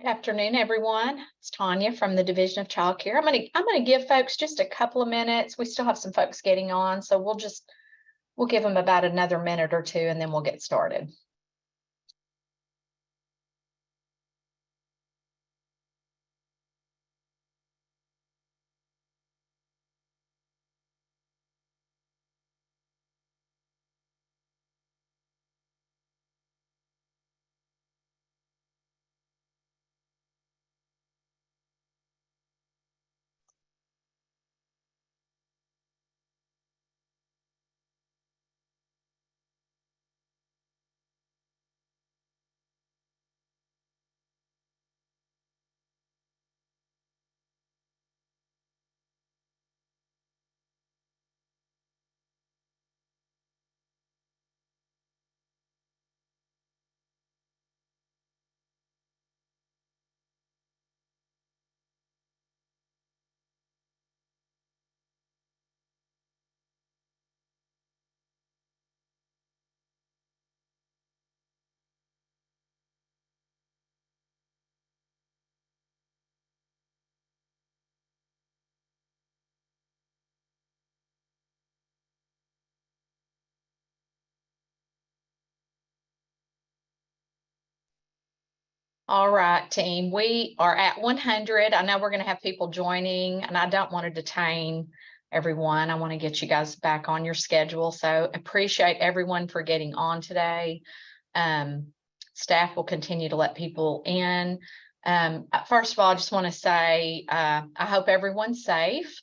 Good afternoon, everyone. It's Tanya from the Division of Child Care. I'm gonna give folks just a couple of minutes. We still have some folks getting on, so we'll give them about another minute or two, and then we'll get started. All right, team, we are at 100. I know we're going to have people joining, and I don't want to detain everyone. I want to get you guys back on your schedule. So appreciate everyone for getting on today. Staff will continue to let people in. First of all, I just want to say I hope everyone's safe.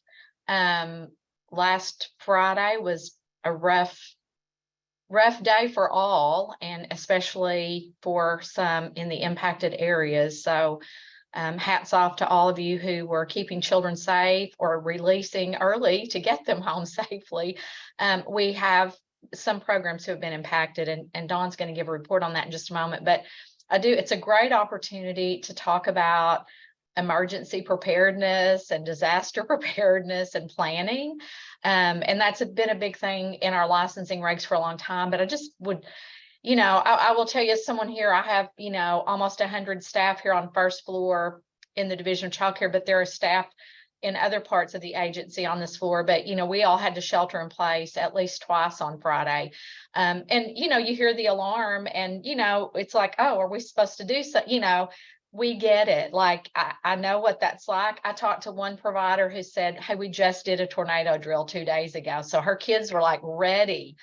Last Friday was a rough day for all, and especially for some in the impacted areas. So hats off to all of you who were keeping children safe or releasing early to get them home safely. We have some programs who have been impacted, and Dawn's going to give a report on that in just a moment. But it's a great opportunity to talk about emergency preparedness and disaster preparedness and planning. And that's been a big thing in our licensing regs for a long time. But I just would, I will tell you, as someone here, I have, almost 100 staff here on first floor in the Division of Child Care, but there are staff in other parts of the agency on this floor. But, we all had to shelter in place at least twice on Friday. And, you hear the alarm and, it's like, oh, are we supposed to do so? We get it. Like, I know what that's like. I talked to one provider who said, hey, we just did a tornado drill 2 days ago. So her kids were like ready.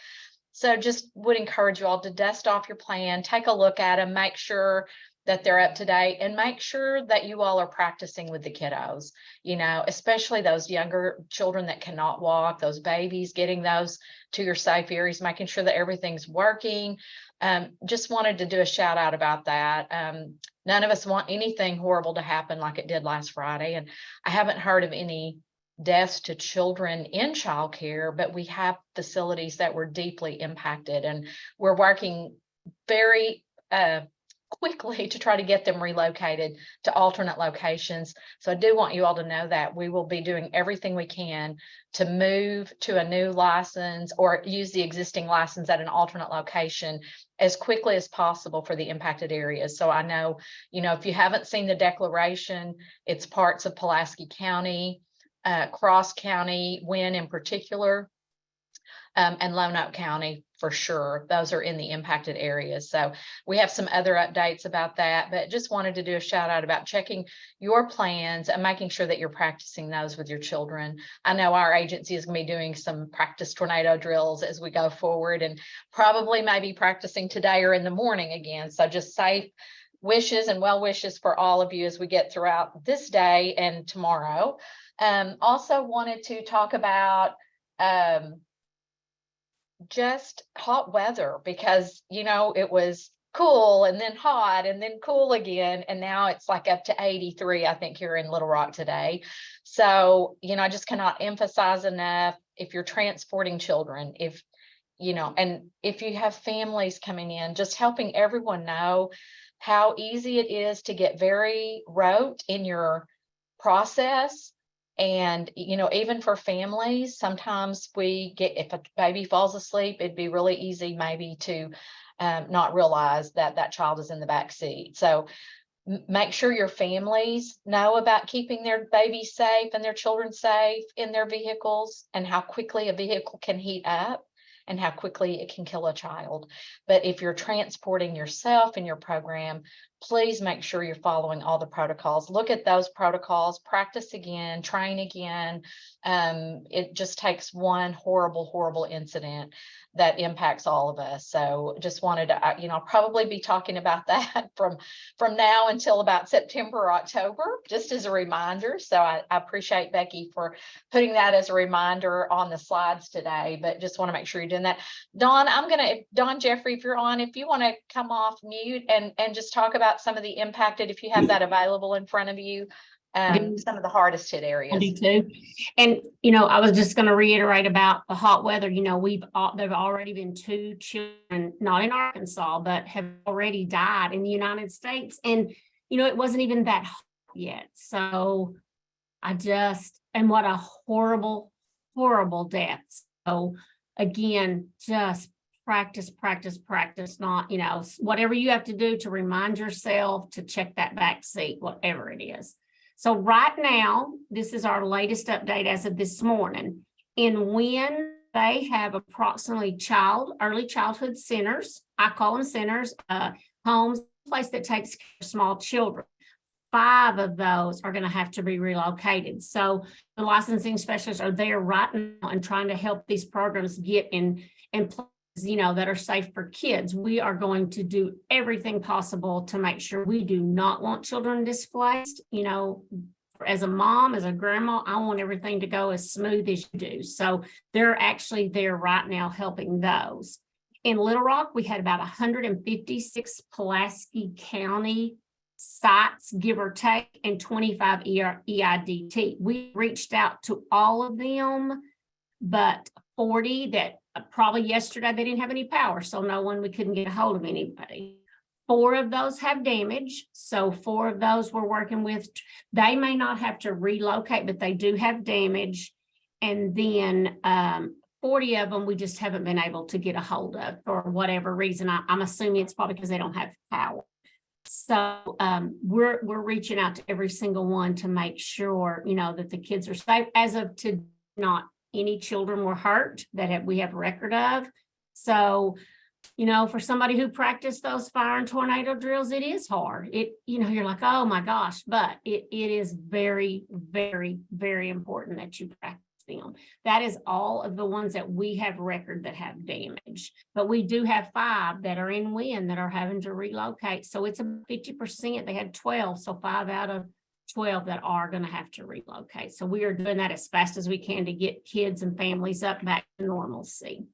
So just would encourage you all to dust off your plan, take a look at them, make sure that they're up to date, and make sure that you all are practicing with the kiddos, especially those younger children that cannot walk, those babies, getting those to your safe areas, making sure that everything's working. Just wanted to do a shout out about that. None of us want anything horrible to happen like it did last Friday. And I haven't heard of any deaths to children in childcare, but we have facilities that were deeply impacted, and we're working very quickly to try to get them relocated to alternate locations. So I do want you all to know that we will be doing everything we can to move to a new license or use the existing license at an alternate location as quickly as possible for the impacted areas. So I know, if you haven't seen the declaration, it's parts of Pulaski County, Cross County, Wynne in particular, and Lonoke County for sure. Those are in the impacted areas. So we have some other updates about that, but just wanted to do a shout out about checking your plans and making sure that you're practicing those with your children. I know our agency is going to be doing some practice tornado drills as we go forward, and probably maybe practicing today or in the morning again. So just safe wishes and well wishes for all of you as we get throughout this day and tomorrow. Also wanted to talk about just hot weather, because it was cool and then hot and then cool again, and now it's like up to 83, I think, here in Little Rock today. So I just cannot emphasize enough, if you're transporting children, and if you have families coming in, just helping everyone know how easy it is to get very rote in your process. And, even for families, sometimes if a baby falls asleep, it'd be really easy maybe to not realize that that child is in the back seat. So Make sure your families know about keeping their babies safe and their children safe in their vehicles, and how quickly a vehicle can heat up and how quickly it can kill a child. But if you're transporting yourself in your program, please make sure you're following all the protocols. Look at those protocols, practice again, train again. It just takes one horrible, horrible incident that impacts all of us. So just wanted to, I'll probably be talking about that from now until about September or October, just as a reminder. So I appreciate Becky for putting that as a reminder on the slides today, but just want to make sure you're doing that. Dawn, Dawn Jeffrey, if you're on, if you want to come off mute and just talk about some of the impacted, if you have that available in front of you, some of the hardest hit areas. I do too. And, I was just going to reiterate about the hot weather. There've already been 2 children, not in Arkansas, but have already died in the United States. And, it wasn't even that hot yet. So and what a horrible, horrible death. So again, just practice, not, whatever you have to do to remind yourself to check that back seat, whatever it is. So right now, this is our latest update as of this morning. In Wynne, they have approximately early childhood centers. I call them centers, homes, place that takes care of small children. 5 of those are going to have to be relocated. So the licensing specialists are there right now and trying to help these programs get in place, that are safe for kids. We are going to do everything possible to make sure we do not want children displaced. As a mom, as a grandma, I want everything to go as smooth as you do. So they're actually there right now helping those. In Little Rock, we had about 156 Pulaski County sites, give or take, and 25 EIDT. We reached out to all of them, but 40 that probably yesterday they didn't have any power, so we couldn't get a hold of anybody. 4 of those have damage, so 4 of those we're working with. They may not have to relocate, but they do have damage. And then 40 of them we just haven't been able to get a hold of for whatever reason. I'm assuming it's probably because they don't have power. So we're reaching out to every single one to make sure, that the kids are safe. As of today, not any children were hurt that we have record of. So, for somebody who practiced those fire and tornado drills, it is hard. You're like, oh my gosh, but it is very, very, very important that you practice them. That is all of the ones that we have record that have damage, but we do have 5 that are in Wynne that are having to relocate. So it's a 50%. They had 12, so 5 out of 12 that are going to have to relocate. So we are doing that as fast as we can to get kids and families up back to normalcy.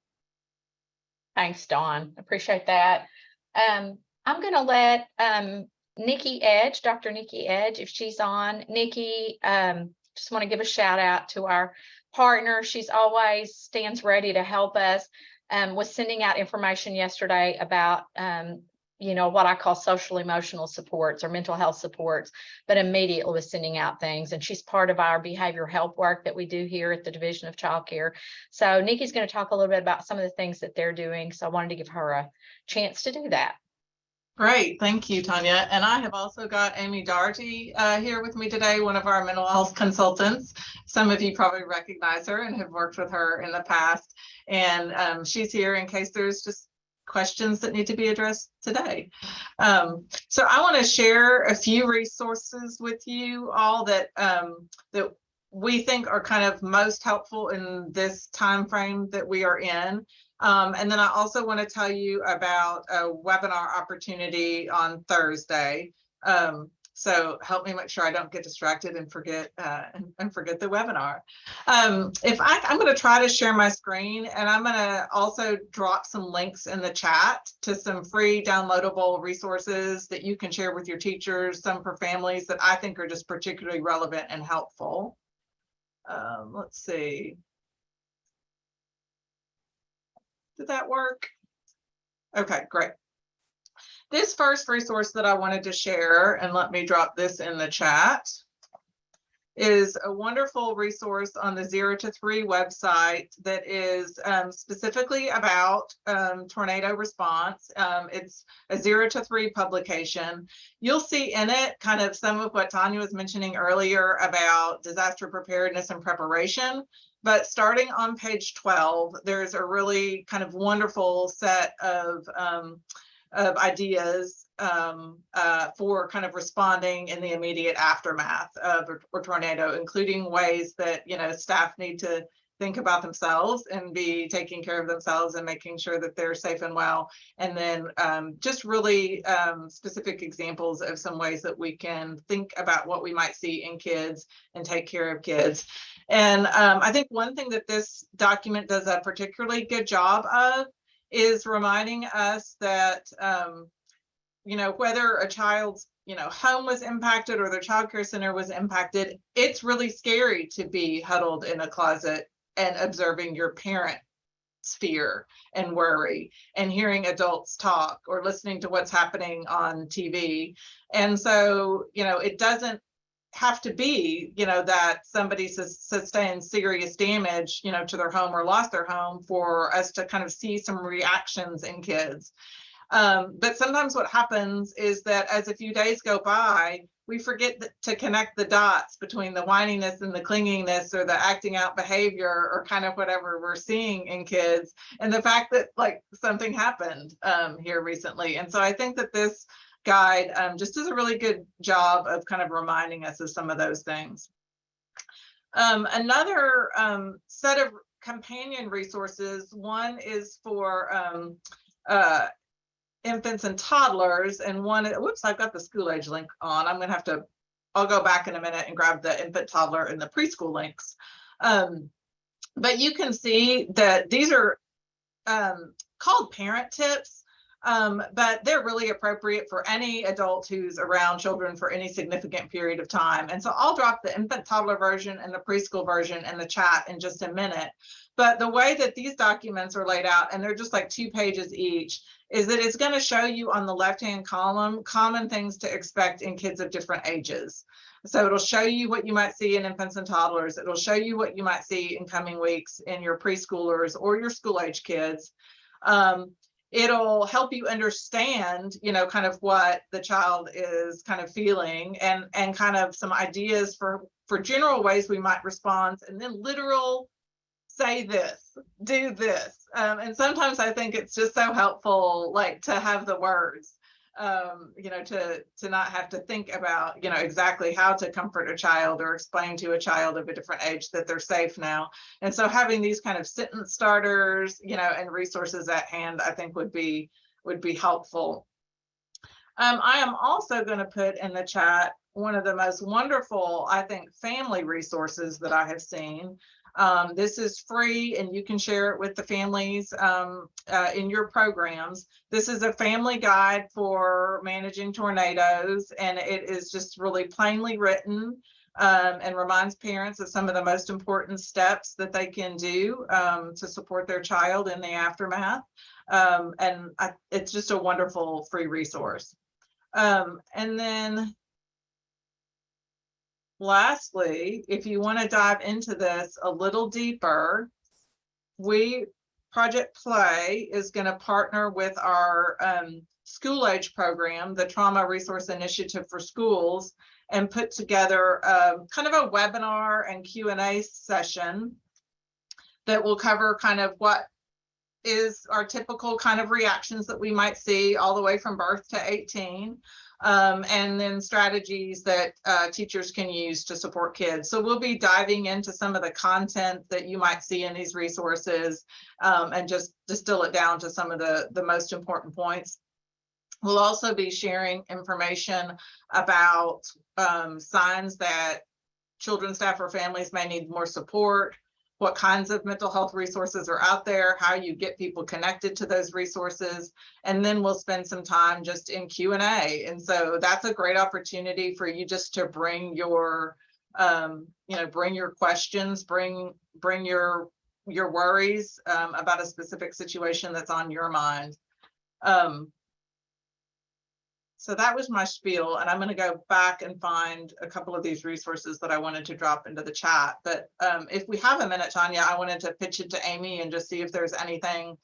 Thanks, Dawn. Appreciate that. I'm going to let Nikki Edge, Dr. Nikki Edge, if she's on. Nikki, just want to give a shout out to our partner. She's always stands ready to help us. Was sending out information yesterday about what I call social emotional supports or mental health supports, but immediately was sending out things. And she's part of our behavioral health work that we do here at the Division of Child Care. So Nikki's going to talk a little bit about some of the things that they're doing. So I wanted to give her a chance to do that. Great. Thank you, Tanya. And I have also got Amy Doherty here with me today, one of our mental health consultants. Some of you probably recognize her and have worked with her in the past. And she's here in case there's just questions that need to be addressed today. So I want to share a few resources with you all that that we think are kind of most helpful in this time frame that we are in. And then I also want to tell you about a webinar opportunity on Thursday. So help me make sure I don't get distracted and forget the webinar. I'm going to try to share my screen, and I'm going to also drop some links in the chat to some free downloadable resources that you can share with your teachers, some for families that I think are just particularly relevant and helpful. Let's see. Did that work? Okay, great. This first resource that I wanted to share, and let me drop this in the chat, is a wonderful resource on the 0 to 3 website that is specifically about tornado response. It's a 0 to 3 publication. You'll see in it kind of some of what Tanya was mentioning earlier about disaster preparedness and preparation. But starting on page 12, there's a really kind of wonderful set of ideas for kind of responding in the immediate aftermath of a tornado, including ways that, you know, staff need to think about themselves and be taking care of themselves and making sure that they're safe and well. And then just really specific examples of some ways that we can think about what we might see in kids and take care of kids. And I think one thing that this document does a particularly good job of is reminding us that, you know, whether a child's, you know, home was impacted or their childcare center was impacted, it's really scary to be huddled in a closet and observing your parent's fear and worry and hearing adults talk or listening to what's happening on TV. And so, you know, it doesn't have to be, you know, that somebody sustained serious damage, you know, to their home or lost their home for us to kind of see some reactions in kids. But sometimes what happens is that as a few days go by, we forget to connect the dots between the whininess and the clinginess or the acting out behavior or kind of whatever we're seeing in kids and the fact that like something happened here recently. And so I think that this guide just does a really good job of kind of reminding us of some of those things. Another set of companion resources, one is for infants and toddlers, and one, whoops, I've got the school age link on. I'm gonna have to, I'll go back in a minute and grab the infant, toddler, and the preschool links. But you can see that these are called parent tips, but they're really appropriate for any adult who's around children for any significant period of time. And so I'll drop the infant toddler version and the preschool version in the chat in just a minute. But the way that these documents are laid out, and they're just like 2 pages each, is that it's going to show you on the left-hand column common things to expect in kids of different ages. So it'll show you what you might see in infants and toddlers. It'll show you what you might see in coming weeks in your preschoolers or your school age kids. It'll help you understand, you know, kind of what the child is kind of feeling and kind of some ideas for general ways we might respond, and then literal say this, do this. And sometimes I think it's just so helpful, like to have the words, you know, to not have to think about, you know, exactly how to comfort a child or explain to a child of a different age that they're safe now. And so having these kind of sentence starters, you know, and resources at hand, I think would be helpful. I am also going to put in the chat one of the most wonderful, I think, family resources that I have seen. This is free and you can share it with the families in your programs. This is a family guide for managing tornadoes, and it is just really plainly written and reminds parents of some of the most important steps that they can do to support their child in the aftermath. It's just a wonderful free resource. And then lastly, if you want to dive into this a little deeper, Project Play is going to partner with our school age program, the Trauma Resource Initiative for Schools, and put together kind of a webinar and Q&A session that will cover kind of what is our typical kind of reactions that we might see all the way from birth to 18. And then strategies that teachers can use to support kids. So we'll be diving into some of the content that you might see in these resources and just distill it down to some of the most important points. We'll also be sharing information about signs that children, staff, or families may need more support, what kinds of mental health resources are out there, how you get people connected to those resources, and then we'll spend some time just in Q&A. And so that's a great opportunity for you just to bring your, you know, bring your questions, bring your worries about a specific situation that's on your mind. So that was my spiel, and I'm going to go back and find a couple of these resources that I wanted to drop into the chat. But if we have a minute, Tanya, I wanted to pitch it to Amy and just see if there's anything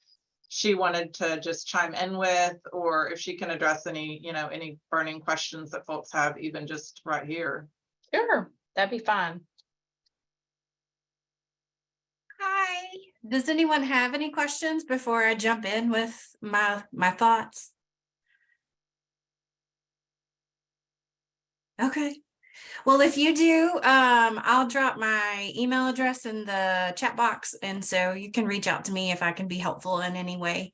she wanted to just chime in with, or if she can address any, any burning questions that folks have, even just right here. Sure, that'd be fine. Hi, does anyone have any questions before I jump in with my thoughts? Okay, well, if you do, I'll drop my email address in the chat box, and so you can reach out to me if I can be helpful in any way.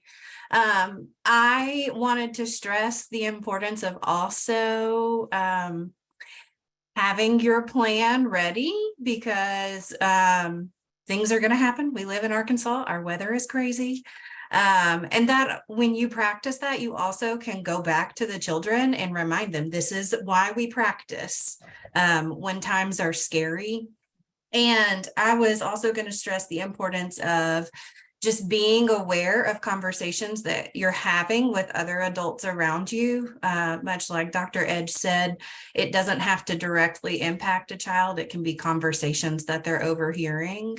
I wanted to stress the importance of also having your plan ready, because things are going to happen. We live in Arkansas. Our weather is crazy. And that when you practice that, you also can go back to the children and remind them, this is why we practice when times are scary. And I was also going to stress the importance of just being aware of conversations that you're having with other adults around you. Much like Dr. Edge said, it doesn't have to directly impact a child. It can be conversations that they're overhearing.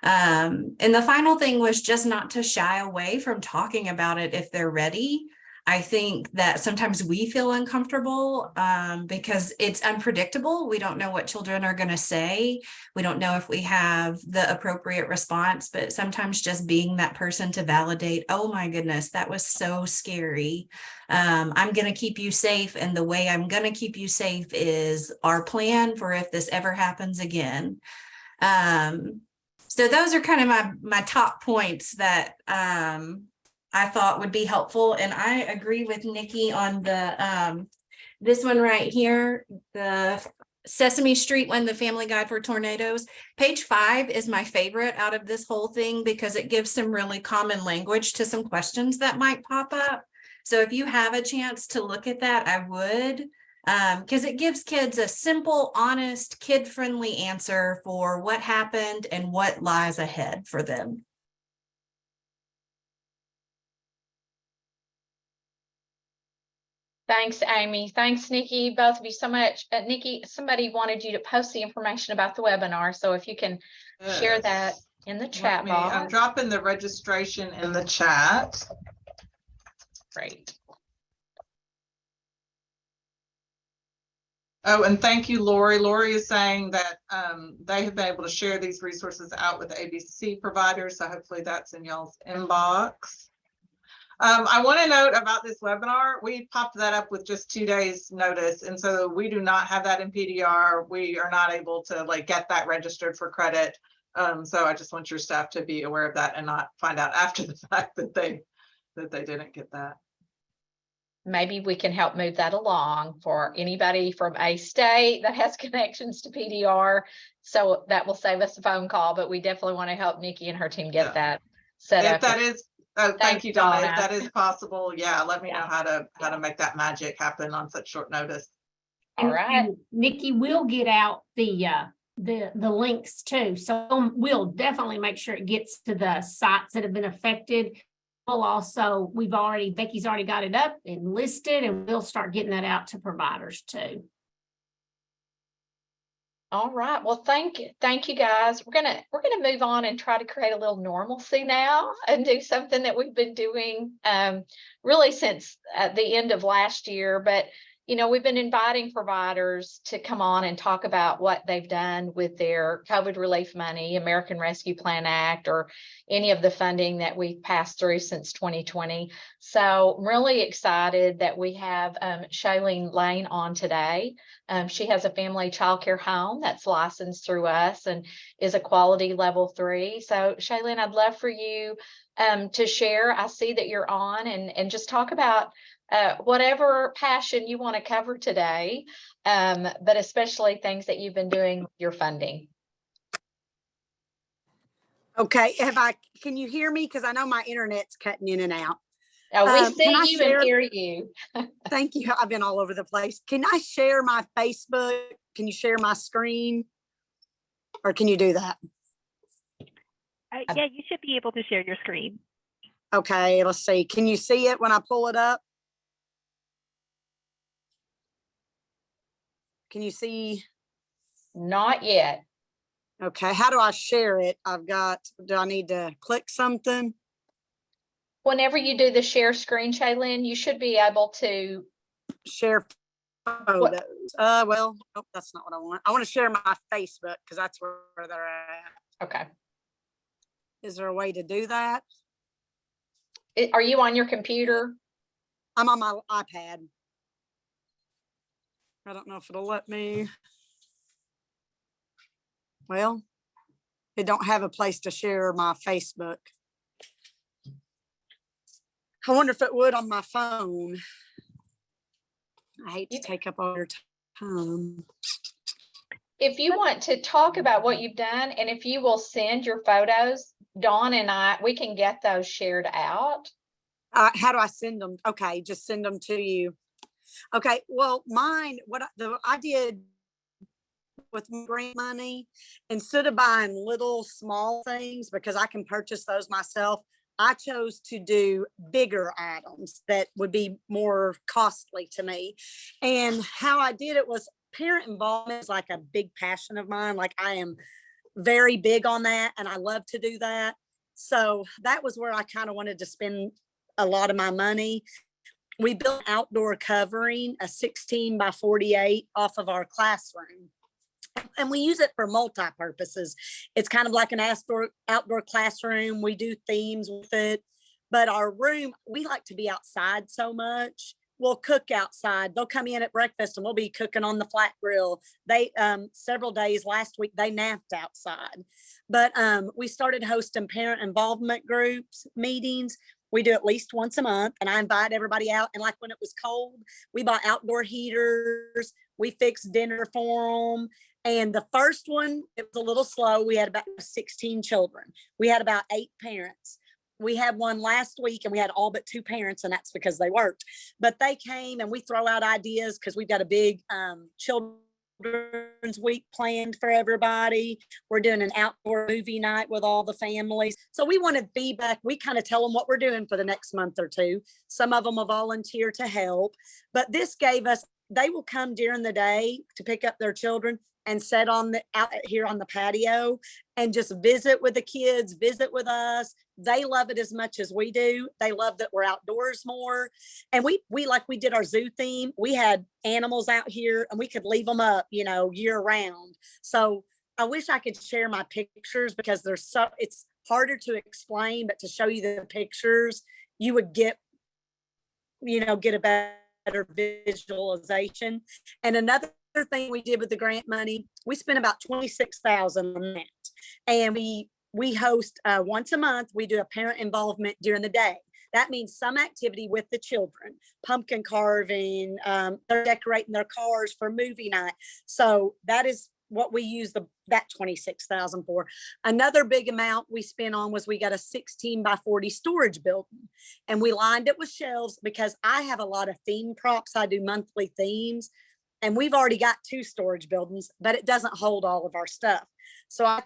And the final thing was just not to shy away from talking about it if they're ready. I think that sometimes we feel uncomfortable because it's unpredictable. We don't know what children are going to say. We don't know if we have the appropriate response, but sometimes just being that person to validate, oh my goodness, that was so scary. I'm going to keep you safe. And the way I'm going to keep you safe is our plan for if this ever happens again. So those are kind of my top points that I thought would be helpful. And I agree with Nikki on the this one right here, the Sesame Street one, the Family Guide for Tornadoes. Page 5 is my favorite out of this whole thing because it gives some really common language to some questions that might pop up. So if you have a chance to look at that, I would. Because it gives kids a simple, honest, kid-friendly answer for what happened and what lies ahead for them. Thanks, Amy. Thanks, Nikki, both of you so much. Nikki, somebody wanted you to post the information about the webinar. So if you can share that in the chat box. I'm dropping the registration in the chat. Great. Oh, and thank you, Lori. Lori is saying that they have been able to share these resources out with ABC providers. So hopefully that's in y'all's inbox. I want to note about this webinar, we popped that up with just 2 days notice. And so we do not have that in PDR. We are not able to get that registered for credit. So I just want your staff to be aware of that and not find out after the fact that they didn't get that. Maybe we can help move that along for anybody from a state that has connections to PDR. So that will save us a phone call, but we definitely want to help Nikki and her team get that set up. If that is, thank you, Donna. If that is possible, yeah, let me know how to make that magic happen on such short notice. All right. And Nikki will get out the links too. So we'll definitely make sure it gets to the sites that have been affected. We'll also, Becky's already got it up and listed, and we'll start getting that out to providers too. All right. Well, thank you guys. We're gonna move on and try to create a little normalcy now and do something that we've been doing really since the end of last year. But we've been inviting providers to come on and talk about what they've done with their COVID relief money, American Rescue Plan Act, or any of the funding that we've passed through since 2020. So I'm really excited that we have Shailene Lane on today. She has a family child care home that's licensed through us and is a quality level 3. So Shailene, I'd love for you to share. I see that you're on and just talk about whatever passion you want to cover today, but especially things that you've been doing with your funding. Okay, can you hear me? Because I know my internet's cutting in and out. We see you and hear you. Thank you. I've been all over the place. Can I share my Facebook? Can you share my screen? Or can you do that? Yeah, you should be able to share your screen. Okay, let's see. Can you see it when I pull it up? Can you see? Not yet. Okay, how do I share it? Do I need to click something? Whenever you do the share screen, Shaylin, you should be able to, Share photos. Well, nope, that's not what I want. I want to share my Facebook because that's where they're at. okay. Is there a way to do that? Are you on your computer? I'm on my iPad. I don't know if it'll let me. Well, it don't have a place to share my Facebook. I wonder if it would on my phone. I hate to take up all your time. If you want to talk about what you've done, and if you will send your photos, Dawn and I, we can get those shared out. How do I send them? Okay, just send them to you. Okay, well, mine, I did with grant money, instead of buying little small things, because I can purchase those myself, I chose to do bigger items that would be more costly to me. And how I did it was, parent involvement is like a big passion of mine. Like, I am very big on that and I love to do that. So that was where I kind of wanted to spend a lot of my money. We built outdoor covering, a 16 by 48 off of our classroom. And we use it for multi-purposes. It's kind of like an outdoor classroom. We do themes with it. But our room, we like to be outside so much. We'll cook outside. They'll come in at breakfast and we'll be cooking on the flat grill. They, several days last week, they napped outside. But we started hosting parent involvement groups, meetings. We do at least once a month, and I invite everybody out. And like when it was cold, we bought outdoor heaters. We fixed dinner for them. And the first one, it was a little slow. We had about 16 children. We had about 8 parents. We had one last week and we had all but 2 parents, and that's because they worked. But they came and we throw out ideas because we've got a big children's week planned for everybody. We're doing an outdoor movie night with all the families. So we wanted feedback. We kind of tell them what we're doing for the next month or two. Some of them will volunteer to help. But this gave us, they will come during the day to pick up their children and sit out here on the patio and just visit with the kids, visit with us. They love it as much as we do. They love that we're outdoors more. And we like we did our zoo theme. We had animals out here and we could leave them up, year round. So I wish I could share my pictures because it's harder to explain, but to show you the pictures, you would get a better visualization. And another thing we did with the grant money, we spent about $26,000 on that. And we host once a month, we do a parent involvement during the day. That means some activity with the children, pumpkin carving, they're decorating their cars for movie night. So that is what we use that $26,000 for. Another big amount we spent on was we got a 16 by 40 storage building, and we lined it with shelves because I have a lot of theme props. I do monthly themes. And we've already got 2 storage buildings, but it doesn't hold all of our stuff. So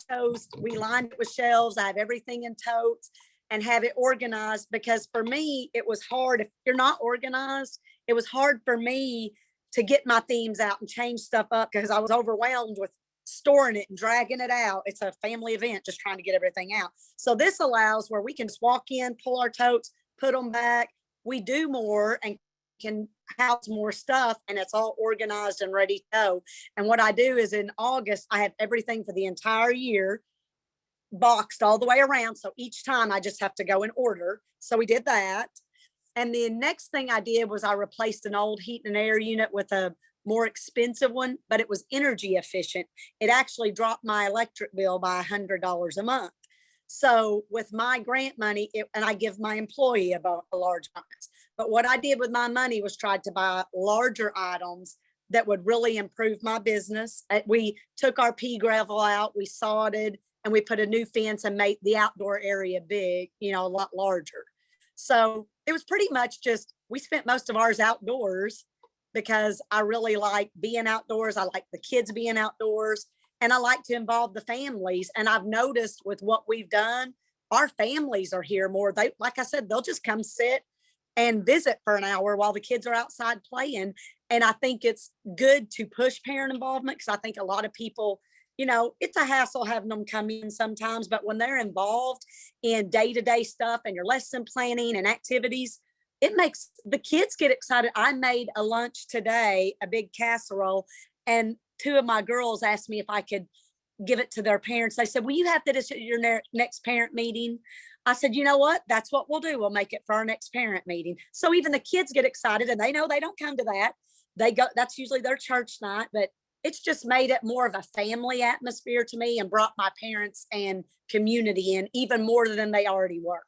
we lined it with shelves. I have everything in totes and have it organized, because for me, it was hard. If you're not organized, it was hard for me to get my themes out and change stuff up because I was overwhelmed with storing it and dragging it out. It's a family event, just trying to get everything out. So this allows where we can just walk in, pull our totes, put them back. We do more and can house more stuff, and it's all organized and ready to go. And what I do is in August, I have everything for the entire year boxed all the way around. So each time I just have to go in order. So we did that. And the next thing I did was I replaced an old heat and air unit with a more expensive one, but it was energy efficient. It actually dropped my electric bill by $100 a month. So with my grant money, and I give my employee about a large amount. But what I did with my money was tried to buy larger items that would really improve my business. We took our pea gravel out, we sodded, and we put a new fence and made the outdoor area big, a lot larger. So it was pretty much just, we spent most of ours outdoors because I really like being outdoors. I like the kids being outdoors, and I like to involve the families. And I've noticed with what we've done, our families are here more. Like I said, they'll just come sit and visit for an hour while the kids are outside playing. And I think it's good to push parent involvement because I think a lot of people, it's a hassle having them come in sometimes, but when they're involved in day-to-day stuff and your lesson planning and activities, it makes the kids get excited. I made a lunch today, a big casserole, and two of my girls asked me if I could give it to their parents. They said, will you have this at your next parent meeting? I said, you know what? That's what we'll do. We'll make it for our next parent meeting. So even the kids get excited and they know they don't come to that. They go, that's usually their church night, but it's just made it more of a family atmosphere to me and brought my parents and community in even more than they already were.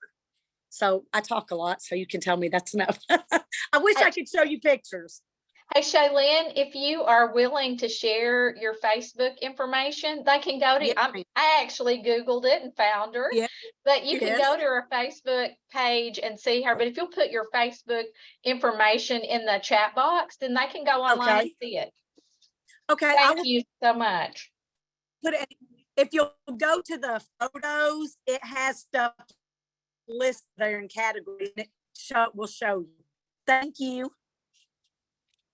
So I talk a lot, so you can tell me that's enough. I wish I could show you pictures. Hey, Shaylin, if you are willing to share your Facebook information, they can go to, Yes, ma'am. I actually Googled it and found her, Yeah. but you can Yes. go to her Facebook page and see her. But if you'll put your Facebook information in the chat box, then they can go online and Okay. see it. Okay, I Thank will you so much. put it, if you'll go to the photos, it has stuff listed there in categories. And it will show you. Thank you.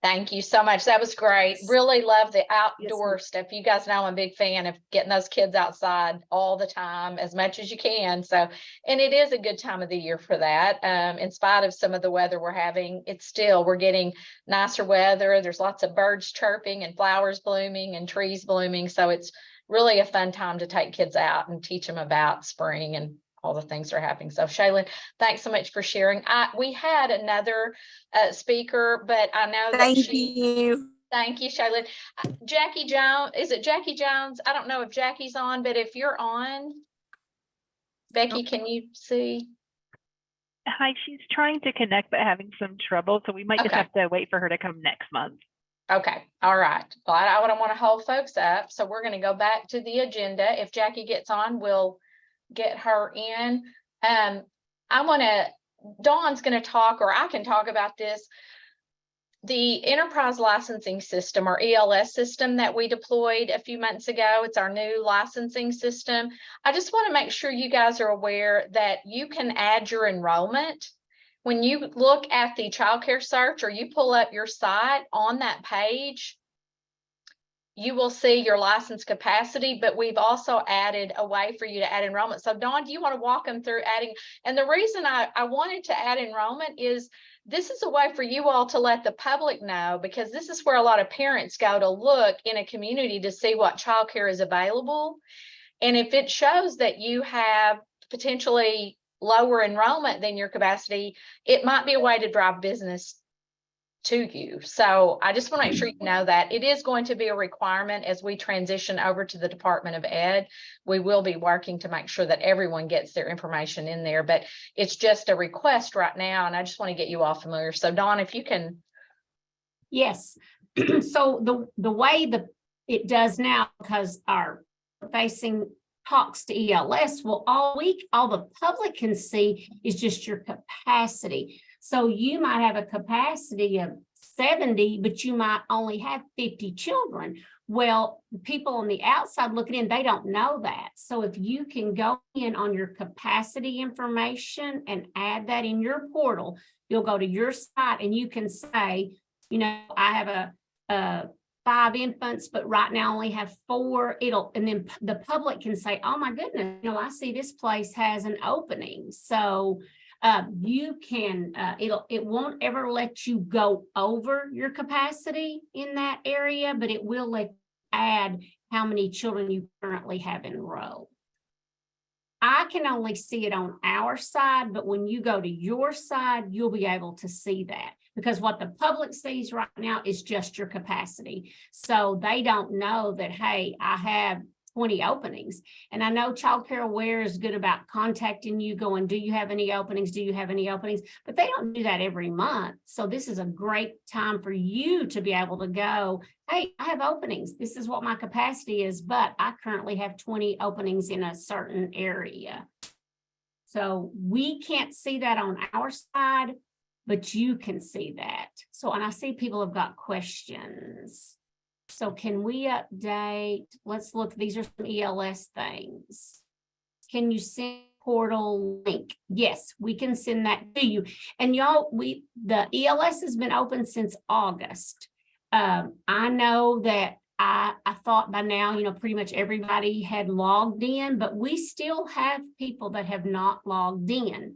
Thank you so much. That was great. Really love the Yes, outdoor ma'am. stuff. You guys know I'm a big fan of getting those kids outside all the time, as much as you can. So, and it is a good time of the year for that. In spite of some of the weather we're having, we're getting nicer weather. There's lots of birds chirping and flowers blooming and trees blooming. So it's really a fun time to take kids out and teach them about spring and all the things that are happening. So Shaylin, thanks so much for sharing. We had another speaker, but I know that Thank you. Thank you, Shaylin. Jackie Jones, is it Jackie Jones? I don't know if Jackie's on, but if you're on, Becky, can you see? Hi, she's trying to connect but having some trouble, so we might just Okay. have to wait for her to come next month. Okay, all right. Well, I don't want to hold folks up, so we're going to go back to the agenda. If Jackie gets on, we'll get her in. Dawn's going to talk, or I can talk about this. The enterprise licensing system, or ELS system, that we deployed a few months ago. It's our new licensing system. I just want to make sure you guys are aware that you can add your enrollment. When you look at the childcare search, or you pull up your site on that page, you will see your license capacity, but we've also added a way for you to add enrollment. So Dawn, do you want to walk them through adding? And the reason I wanted to add enrollment is this is a way for you all to let the public know, because this is where a lot of parents go to look in a community to see what childcare is available. And if it shows that you have potentially lower enrollment than your capacity, it might be a way to drive business to you. So I just want to make sure you know that it is going to be a requirement as we transition over to the Department of Ed. We will be working to make sure that everyone gets their information in there, but it's just a request right now. And I just want to get you all familiar. So Dawn, if you can. Yes. So the way it does now, because our facing talks to ELS, well, all the public can see is just your capacity. So you might have a capacity of 70, but you might only have 50 children. Well, the people on the outside looking in, they don't know that. So if you can go in on your capacity information and add that in your portal, you'll go to your site and you can say, I have a 5 infants, but right now I only have 4. And then the public can say, oh my goodness, I see this place has an opening. So you can, it won't ever let you go over your capacity in that area, but it will let you add how many children you currently have enrolled. I can only see it on our side, but when you go to your side, you'll be able to see that, because what the public sees right now is just your capacity. So they don't know that, hey, I have 20 openings. And I know Child Care Aware is good about contacting you, going, do you have any openings? Do you have any openings? But they don't do that every month. So this is a great time for you to be able to go, hey, I have openings. This is what my capacity is, but I currently have 20 openings in a certain area. So we can't see that on our side, but you can see that. So, and I see people have got questions. So can we update? Let's look. These are some ELS things. Can you send portal link? Yes, we can send that to you. And y'all, the ELS has been open since August. I know that I thought by now, pretty much everybody had logged in, but we still have people that have not logged in.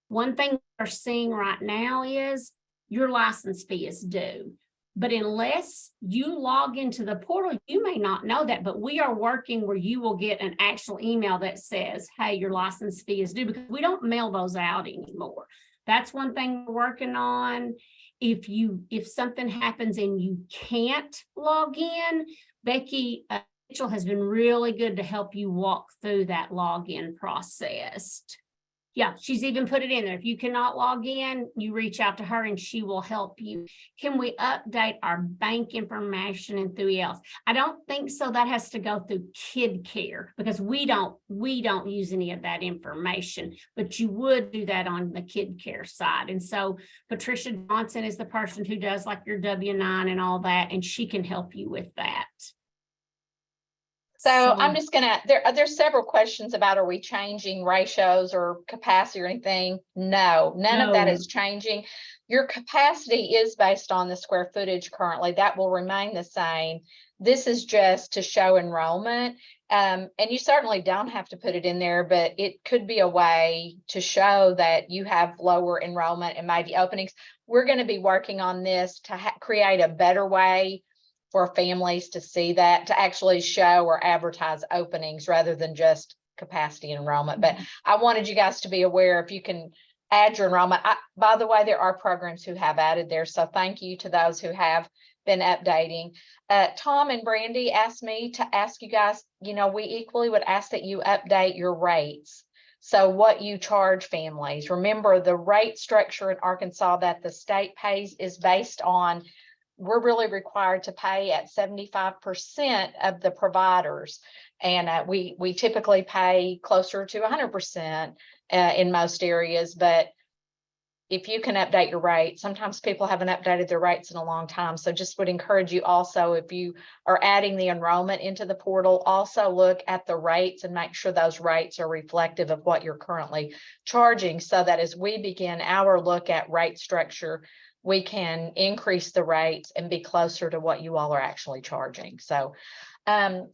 One thing we're seeing right now is your license fee is due. But unless you log into the portal, you may not know that, but we are working where you will get an actual email that says, hey, your license fee is due, because we don't mail those out anymore. That's one thing we're working on. If something happens and you can't log in, Becky Mitchell has been really good to help you walk through that login process. Yeah, she's even put it in there. If you cannot log in, you reach out to her and she will help you. Can we update our bank information and through else? I don't think so. That has to go through Kid Care, because we don't use any of that information, but you would do that on the Kid Care side. And so Patricia Johnson is the person who does like your W-9 and all that, and she can help you with that. So I'm just gonna, there's several questions about, are we changing ratios or capacity or anything? No, none of that No. is changing. Your capacity is based on the square footage currently. That will remain the same. This is just to show enrollment. And you certainly don't have to put it in there, but it could be a way to show that you have lower enrollment and maybe openings. We're going to be working on this to create a better way for families to see that, to actually show or advertise openings rather than just capacity enrollment. But I wanted you guys to be aware, if you can add your enrollment. By the way, there are programs who have added there, so thank you to those who have been updating. Tom and Brandy asked me to ask you guys, we equally would ask that you update your rates. So what you charge families. Remember, the rate structure in Arkansas that the state pays is based on, we're really required to pay at 75% of the providers. And we typically pay closer to 100% in most areas. But if you can update your rate, sometimes people haven't updated their rates in a long time. So just would encourage you also, if you are adding the enrollment into the portal, also look at the rates and make sure those rates are reflective of what you're currently charging, so that as we begin our look at rate structure, we can increase the rates and be closer to what you all are actually charging. So, and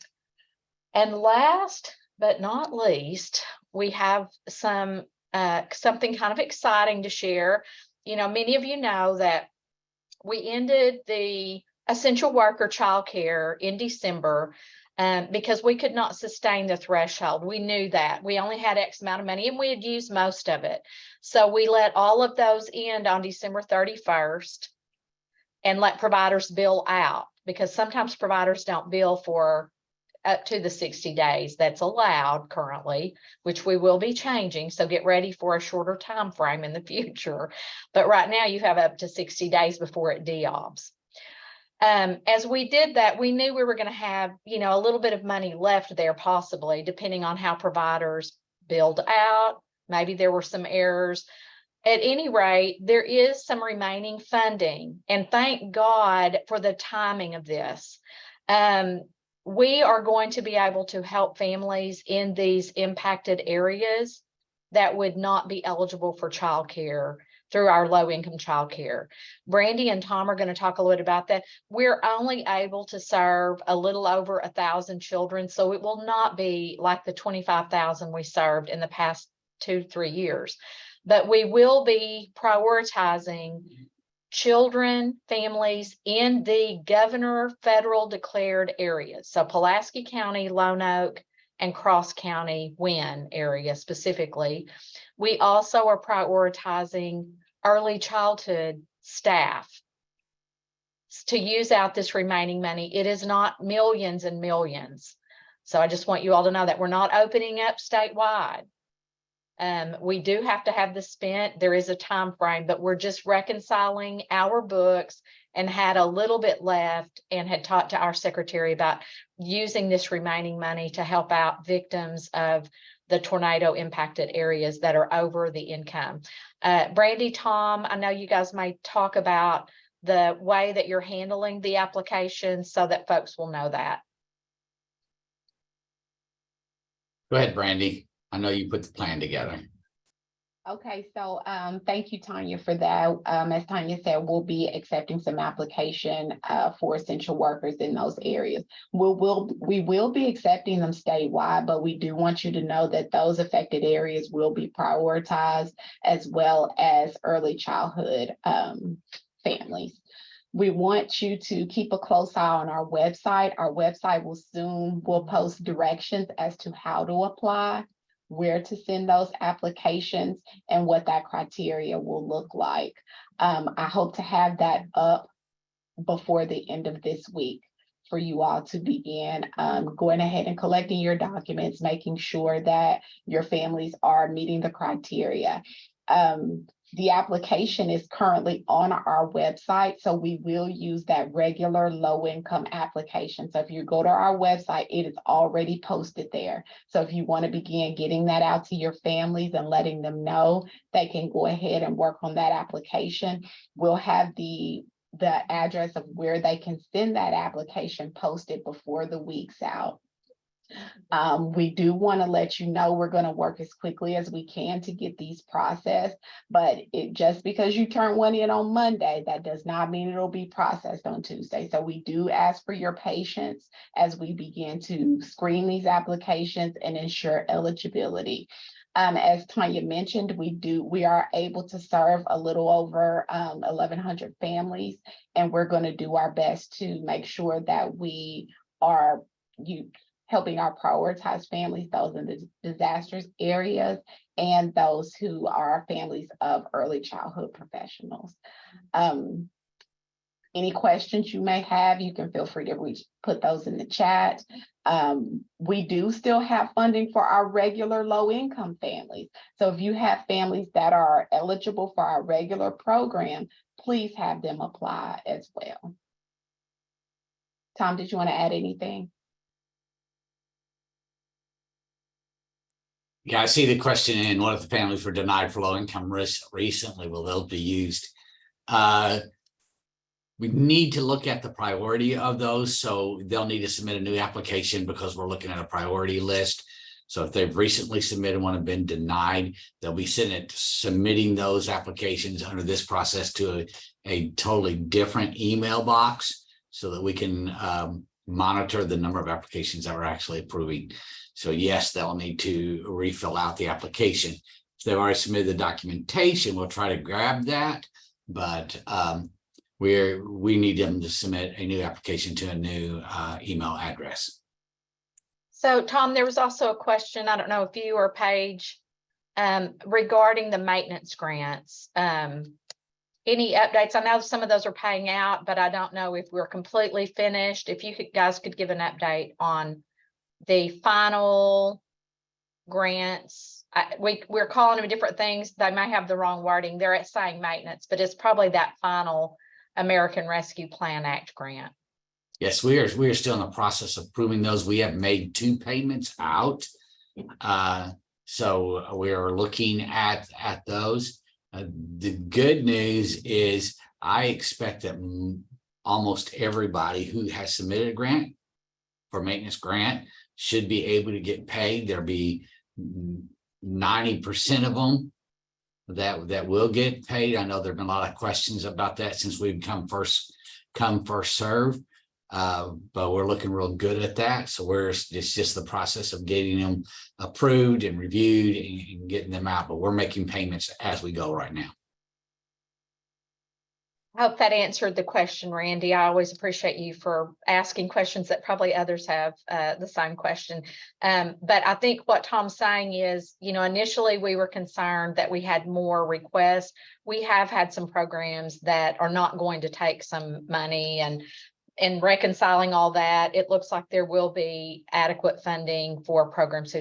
last but not least, we have something kind of exciting to share. Many of you know that we ended the essential worker childcare in December because we could not sustain the threshold. We knew that we only had X amount of money and we had used most of it. So we let all of those end on December 31st and let providers bill out, because sometimes providers don't bill for up to the 60 days that's allowed currently, which we will be changing. So get ready for a shorter time frame in the future. But right now you have up to 60 days before it deobs. As we did that, we knew we were going to have, a little bit of money left there, possibly, depending on how providers billed out. Maybe there were some errors. At any rate, there is some remaining funding, and thank God for the timing of this. We are going to be able to help families in these impacted areas that would not be eligible for childcare through our low-income childcare. Brandy and Tom are going to talk a little bit about that. We're only able to serve a little over 1,000 children, so it will not be like the 25,000 we served in the past 2-3 years. But we will be prioritizing children, families in the governor federal declared areas. So Pulaski County, Lone Oak, and Cross County, Wynne area specifically. We also are prioritizing early childhood staff to use out this remaining money. It is not millions and millions. So I just want you all to know that we're not opening up statewide. We do have to have this spent. There is a time frame, but we're just reconciling our books and had a little bit left, and had talked to our secretary about using this remaining money to help out victims of the tornado impacted areas that are over the income. Brandy, Tom, I know you guys may talk about the way that you're handling the application so that folks will know that. Go ahead, Brandy. I know you put the plan together. Okay, so thank you, Tanya, for that. As Tanya said, we'll be accepting some application for essential workers in those areas. We will be accepting them statewide, but we do want you to know that those affected areas will be prioritized, as well as early childhood families. We want you to keep a close eye on our website. Our website will post directions as to how to apply, where to send those applications, and what that criteria will look like. I hope to have that up before the end of this week for you all to begin going ahead and collecting your documents, making sure that your families are meeting the criteria. The application is currently on our website, so we will use that regular low-income application. So if you go to our website, it is already posted there. So if you want to begin getting that out to your families and letting them know, they can go ahead and work on that application. We'll have the address of where they can send that application posted before the week's out. We do want to let you know we're going to work as quickly as we can to get these processed, but just because you turn one in on Monday, that does not mean it'll be processed on Tuesday. So we do ask for your patience as we begin to screen these applications and ensure eligibility. As Tanya mentioned, we are able to serve a little over 1,100 families, and we're going to do our best to make sure that we are helping our prioritized families, those in the disastrous areas, and those who are families of early childhood professionals. Any questions you may have, you can feel free to put those in the chat. We do still have funding for our regular low-income families. So if you have families that are eligible for our regular program, please have them apply as well. Tom, did you want to add anything? Yeah, I see the question in what if the families were denied for low income recently, will those be used? We need to look at the priority of those. So they'll need to submit a new application because we're looking at a priority list. So if they've recently submitted one and been denied, they'll be submitting those applications under this process to a totally different email box so that we can monitor the number of applications that we're actually approving. So yes, they'll need to refill out the application. If they've already submitted the documentation, we'll try to grab that, but we need them to submit a new application to a new email address. So Tom, there was also a question, I don't know if you or Paige, regarding the maintenance grants. Any updates? I know some of those are paying out, but I don't know if we're completely finished. If you guys could give an update on the final grants. We're calling them different things. They may have the wrong wording. They're saying maintenance, but it's probably that final American Rescue Plan Act grant. Yes, we are still in the process of approving those. We have made 2 payments out. So we are looking at those. The good news is I expect that almost everybody who has submitted a grant for maintenance grant should be able to get paid. There'll be 90% of them that will get paid. I know there've been a lot of questions about that since we've come first serve, but we're looking real good at that. So it's just the process of getting them approved and reviewed and getting them out, but we're making payments as we go right now. I hope that answered the question, Randy. I always appreciate you for asking questions that probably others have the same question. But I think what Tom's saying is, initially we were concerned that we had more requests. We have had some programs that are not going to take some money, and reconciling all that, it looks like there will be adequate funding for programs.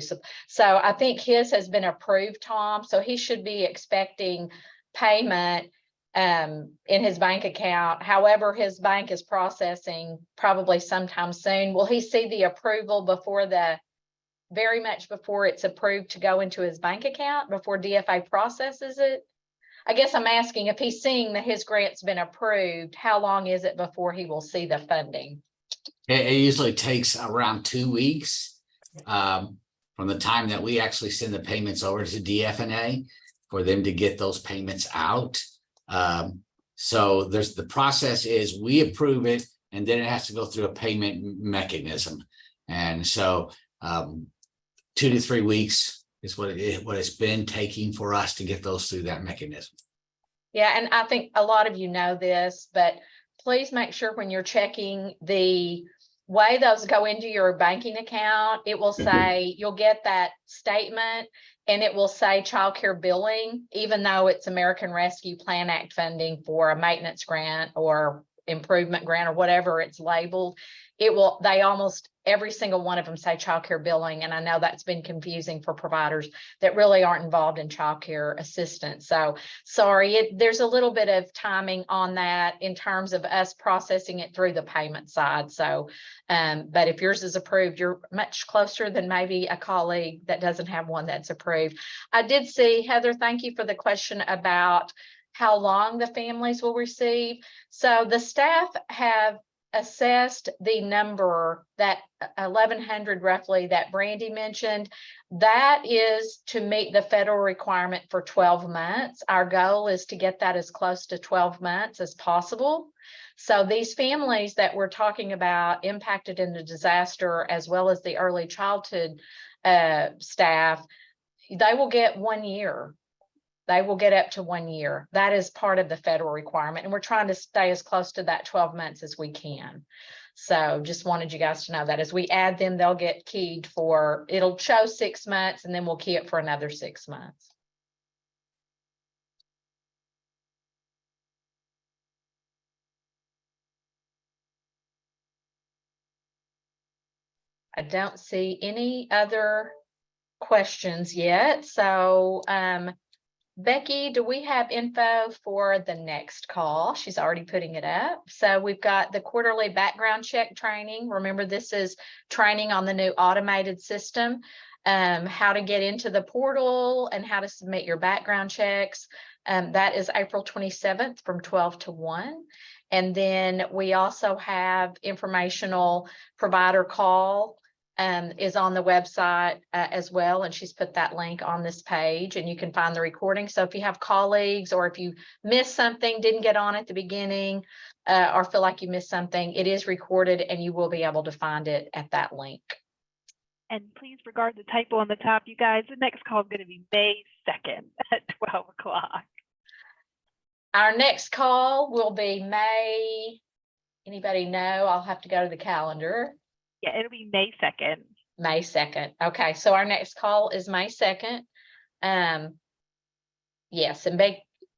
So I think his has been approved, Tom, so he should be expecting payment in his bank account. However, his bank is processing probably sometime soon. Will he see the approval very much before it's approved to go into his bank account, before DFA processes it? I guess I'm asking, if he's seeing that his grant's been approved, how long is it before he will see the funding? It usually takes around 2 weeks from the time that we actually send the payments over to DFNA. for them to get those payments out. So the process is we approve it and then it has to go through a payment mechanism. And so 2 to 3 weeks is what it's been taking for us to get those through that mechanism. Yeah, and I think a lot of you know this, but please make sure when you're checking the way those go into your banking account, it will say, you'll get that statement and it will say childcare billing, even though it's American Rescue Plan Act funding for a maintenance grant or improvement grant or whatever it's labeled. They almost every single one of them say childcare billing. And I know that's been confusing for providers that really aren't involved in childcare assistance. So sorry, there's a little bit of timing on that in terms of us processing it through the payment side. So, but if yours is approved, you're much closer than maybe a colleague that doesn't have one that's approved. I did see, Heather, thank you for the question about how long the families will receive. So the staff have assessed the number, that 1,100 roughly that Brandy mentioned. That is to meet the federal requirement for 12 months. Our goal is to get that as close to 12 months as possible. So these families that we're talking about impacted in the disaster, as well as the early childhood staff, they will get 1 year. They will get up to 1 year. That is part of the federal requirement. And we're trying to stay as close to that 12 months as we can. So just wanted you guys to know that as we add them, they'll get keyed for, it'll show 6 months and then we'll key it for another 6 months. I don't see any other questions yet. So, Becky, do we have info for the next call? She's already putting it up. So we've got the quarterly background check training. Remember, this is training on the new automated system, how to get into the portal and how to submit your background checks. That is April 27th from 12 to 1. And then we also have informational provider call is on the website as well. And she's put that link on this page and you can find the recording. So if you have colleagues or if you missed something, didn't get on at the beginning or feel like you missed something, it is recorded and you will be able to find it at that link. And please regard the typo on the top, you guys. The next call is going to be May 2nd at 12 o'clock. Our next call will be May. Anybody know? I'll have to go to the calendar. Yeah, it'll be May 2nd. May 2nd. Okay, so our next call is May 2nd. Yes, and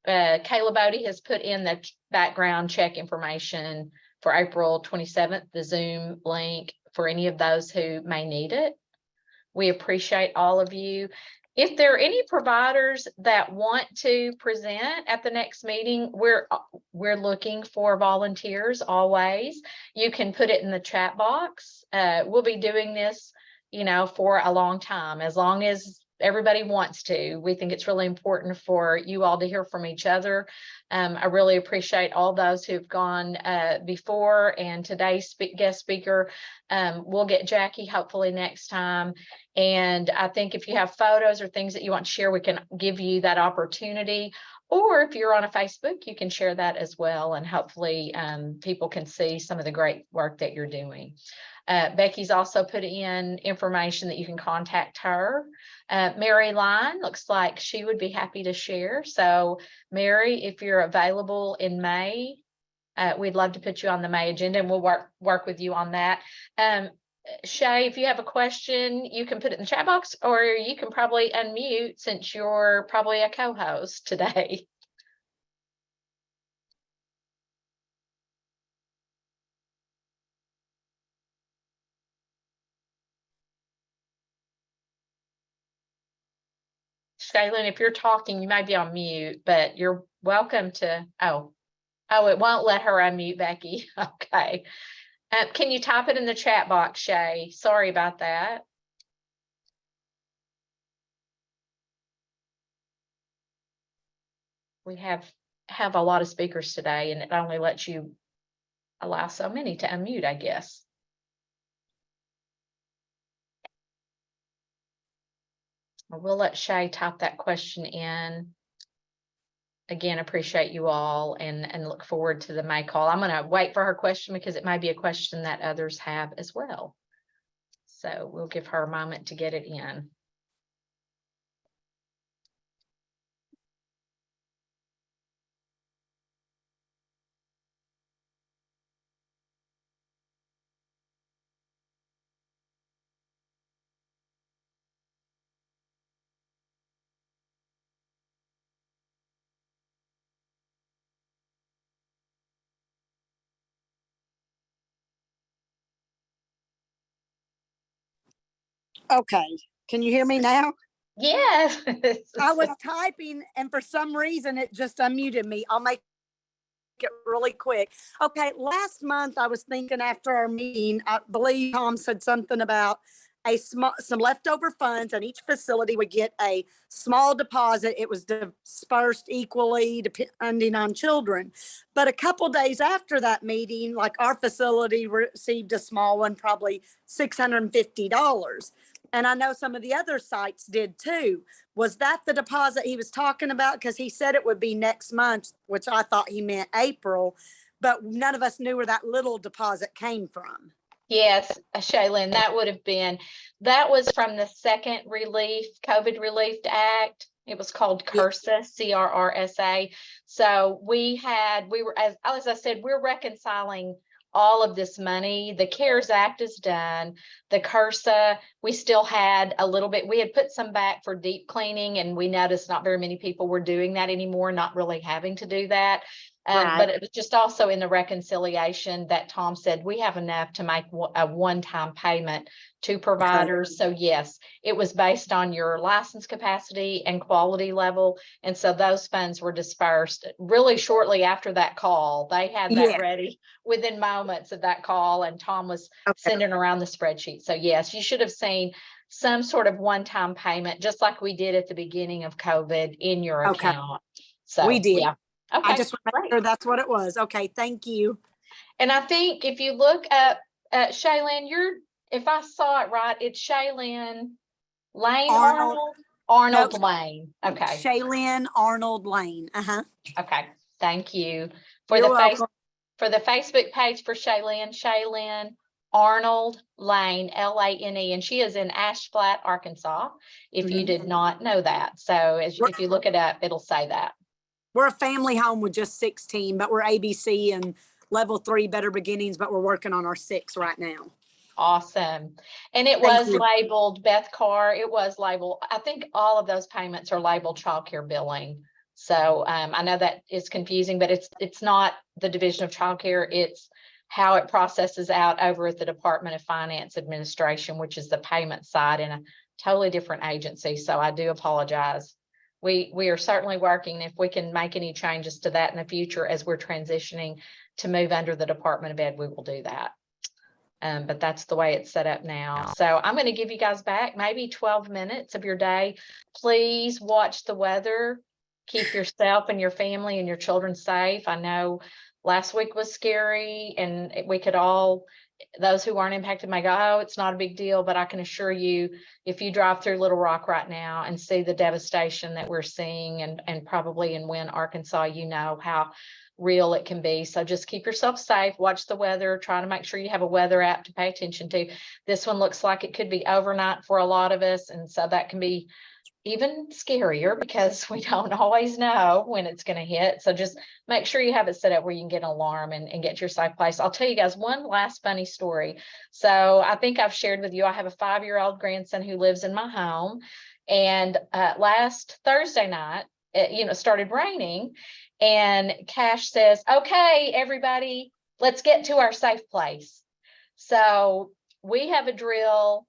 Kayla Bodie has put in the background check information for April 27th, the Zoom link for any of those who may need it. We appreciate all of you. If there are any providers that want to present at the next meeting, we're looking for volunteers always. You can put it in the chat box. We'll be doing this, for a long time, as long as everybody wants to. We think it's really important for you all to hear from each other. I really appreciate all those who've gone before, and today's guest speaker. We'll get Jackie hopefully next time. And I think if you have photos or things that you want to share, we can give you that opportunity. Or if you're on a Facebook, you can share that as well. And hopefully people can see some of the great work that you're doing. Becky's also put in information that you can contact her. Mary Line looks like she would be happy to share. So Mary, if you're available in May, we'd love to put you on the May agenda and we'll work with you on that. Shay, if you have a question, you can put it in the chat box or you can probably unmute since you're probably a co-host today. Shaylin, if you're talking, you may be on mute, but you're welcome to, oh, it won't let her unmute, Becky. Okay. Can you type it in the chat box, Shay? Sorry about that. We have a lot of speakers today, and it only lets you allow so many to unmute, I guess. We'll let Shay type that question in. again, appreciate you all and look forward to the May call. I'm going to wait for her question because it might be a question that others have as well. So we'll give her a moment to get it in. Okay, can you hear me now? Yes. I was typing and for some reason it just unmuted me. I'll make it really quick. Okay, last month I was thinking after our meeting, I believe Tom said something about some leftover funds and each facility would get a small deposit. It was dispersed equally depending on children. But a couple days after that meeting, like our facility received a small one, probably $650. And I know some of the other sites did too. Was that the deposit he was talking about? Because he said it would be next month, which I thought he meant April, but none of us knew where that little deposit came from. Yes, Shaylin, that was from the second COVID Relief Act. It was called CRRSA, CRRSA. So we were, as I said, we're reconciling all of this money. The CARES Act is done. The CRRSA, we still had a little bit, we had put some back for deep cleaning, and we noticed not very many people were doing that anymore, not really having to do that. Right. But it was just also in the reconciliation that Tom said we have enough to make a one-time payment to providers. So yes, it was based on your license capacity and quality level. And so those funds were dispersed really shortly after that call. They had that ready within moments of that call, and Tom was sending around the spreadsheet. So yes, you should have seen some sort of one-time payment, just like we did at the beginning of COVID, in your account. So we did. Yeah. Okay, I just want to make sure that's what it was. Okay, thank you. And I think if you look up Shaylin, if I saw it right, it's Shaylin Lane Arnold Lane. Okay. Shaylin Arnold Lane. Okay. Thank you You're welcome. For the Facebook page for Shaylin Arnold Lane, Lane, and she is in Ash Flat, Arkansas. If you did not know that, so if you look it up, it'll say that. We're a family home with just 16, but we're ABC and level 3 Better Beginnings, but we're working on our 6 right now. Awesome. And it Thank was you. labeled Beth Carr. It was labeled, I think all of those payments are labeled childcare billing. So I know that is confusing, but it's not the Division of Childcare. It's how it processes out over at the Department of Finance Administration, which is the payment side in a totally different agency. So I do apologize. We are certainly working. If we can make any changes to that in the future as we're transitioning to move under the Department of Ed, we will do that. But that's the way it's set up now. So I'm going to give you guys back maybe 12 minutes of your day. Please watch the weather. Keep yourself and your family and your children safe. I know last week was scary, and we could all, those who aren't impacted may go, oh, it's not a big deal. But I can assure you, if you drive through Little Rock right now and see the devastation that we're seeing, and probably in Wynne, Arkansas, you know how real it can be. So just keep yourself safe, watch the weather, try to make sure you have a weather app to pay attention to. This one looks like it could be overnight for a lot of us. And so that can be even scarier because we don't always know when it's going to hit. So just make sure you have it set up where you can get an alarm and get to your safe place. I'll tell you guys one last funny story. So I think I've shared with you, I have a 5-year-old grandson who lives in my home. And last Thursday night, it started raining, and Cash says, okay, everybody, let's get to our safe place. So we have a drill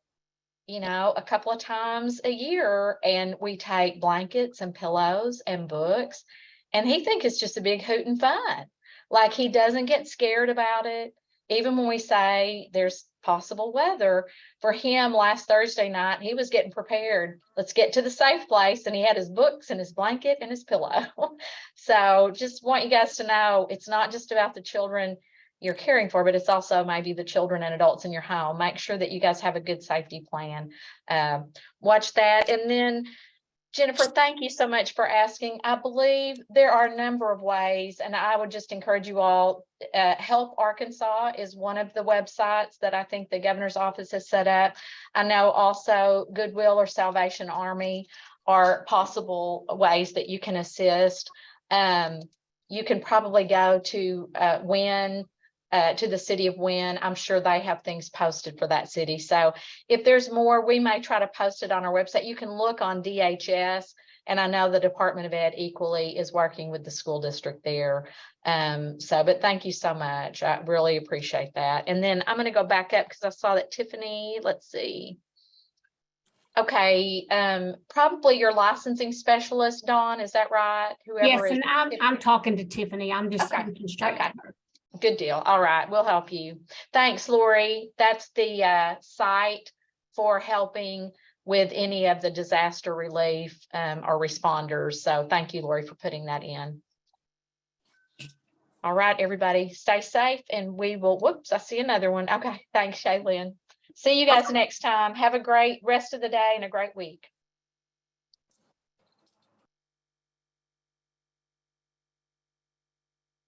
a couple of times a year, and we take blankets and pillows and books, and he thinks it's just a big hoot and fun. Like, he doesn't get scared about it. Even when we say there's possible weather, for him last Thursday night, he was getting prepared. Let's get to the safe place. And he had his books and his blanket and his pillow. So just want you guys to know, it's not just about the children you're caring for, but it's also maybe the children and adults in your home. Make sure that you guys have a good safety plan. Watch that. And then Jennifer, thank you so much for asking. I believe there are a number of ways, and I would just encourage you all. Help Arkansas is one of the websites that I think the governor's office has set up. I know also Goodwill or Salvation Army are possible ways that you can assist. You can probably go to Wynn, to the city of Wynn. I'm sure they have things posted for that city. So if there's more, we may try to post it on our website. You can look on DHS, and I know the Department of Ed equally is working with the school district there. But thank you so much. I really appreciate that. And then I'm going to go back up because I saw that Tiffany, let's see. Okay, probably your licensing specialist, Dawn, is that right? Yes, Whoever is. and I'm talking to Tiffany. I'm just Okay, speaking straight to okay. her. Good deal. All right, we'll help you. Thanks, Lori. That's the site for helping with any of the disaster relief or responders. So thank you, Lori, for putting that in. All right, everybody, stay safe, and we will, whoops, I see another one. Okay, thanks, Shaylin. See you guys next time. Have a great rest of the day and a great week.